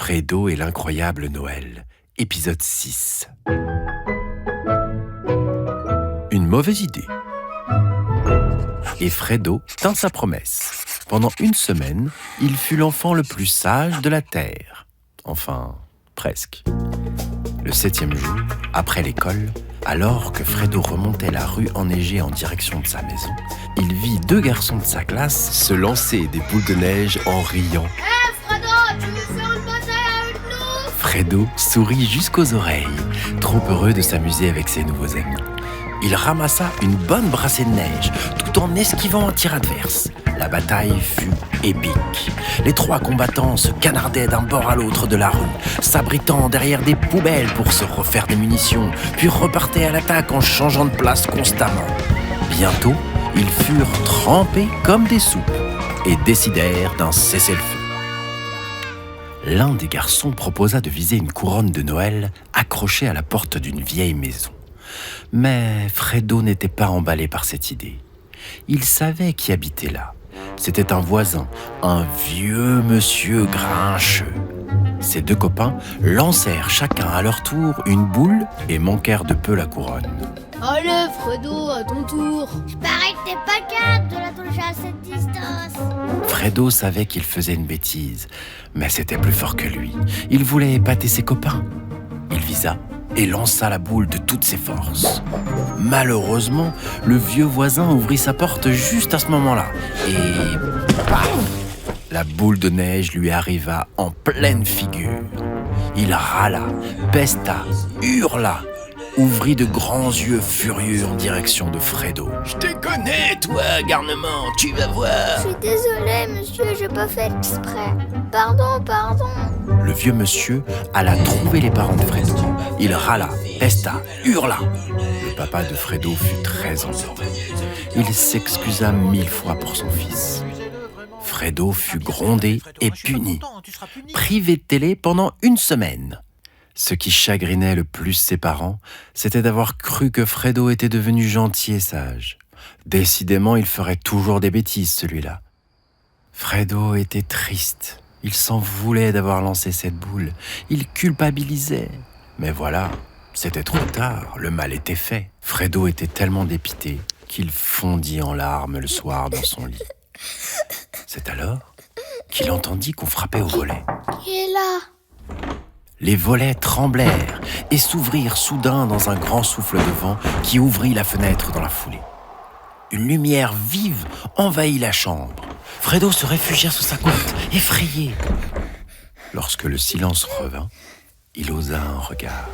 Fredo et l'incroyable Noël, épisode 6. Une mauvaise idée. Et Fredo tint sa promesse. Pendant une semaine, il fut l'enfant le plus sage de la terre. Enfin, presque. Le 7e jour, après l'école, alors que Fredo remontait la rue enneigée en direction de sa maison, il vit 2 garçons de sa classe se lancer des boules de neige en riant. Hé Fredo, tu veux faire une bataille avec nous? Fredo sourit jusqu'aux oreilles, trop heureux de s'amuser avec ses nouveaux amis. Il ramassa une bonne brassée de neige, tout en esquivant un tir adverse. La bataille fut épique. Les 3 combattants se canardaient d'un bord à l'autre de la rue, s'abritant derrière des poubelles pour se refaire des munitions, puis repartaient à l'attaque en changeant de place constamment. Bientôt, ils furent trempés comme des soupes et décidèrent d'un cessez-le-feu. L'un des garçons proposa de viser une couronne de Noël accrochée à la porte d'une vieille maison. Mais Fredo n'était pas emballé par cette idée. Il savait qui habitait là. C'était un voisin, un vieux monsieur grincheux. Ses 2 copains lancèrent chacun à leur tour une boule et manquèrent de peu la couronne. Allez Fredo, à ton tour. Je parie que t'es pas capable de la toucher à cette distance. Fredo savait qu'il faisait une bêtise, mais c'était plus fort que lui. Il voulait épater ses copains. Il visa et lança la boule de toutes ses forces. Malheureusement, le vieux voisin ouvrit sa porte juste à ce moment-là. Et paf! La boule de neige lui arriva en pleine figure. Il râla, pesta, hurla, ouvrit de grands yeux furieux en direction de Fredo. « Je te connais, toi, garnement, tu vas voir !» Je suis désolée, monsieur, j'ai pas fait exprès. Pardon. Le vieux monsieur alla trouver les parents de Fredo. Il râla, pesta, hurla. Le papa de Fredo fut très embêté. Il s'excusa 1000 fois pour son fils. Fredo fut grondé et puni, privé de télé pendant une semaine. Ce qui chagrinait le plus ses parents, c'était d'avoir cru que Fredo était devenu gentil et sage. Décidément, il ferait toujours des bêtises, celui-là. Fredo était triste. Il s'en voulait d'avoir lancé cette boule. Il culpabilisait. Mais voilà, c'était trop tard. Le mal était fait. Fredo était tellement dépité qu'il fondit en larmes le soir dans son lit. C'est alors qu'il entendit qu'on frappait au volet. Qui est là? Les volets tremblèrent et s'ouvrirent soudain dans un grand souffle de vent qui ouvrit la fenêtre dans la foulée. Une lumière vive envahit la chambre. Fredo se réfugia sous sa couette, effrayé. Lorsque le silence revint, il osa un regard.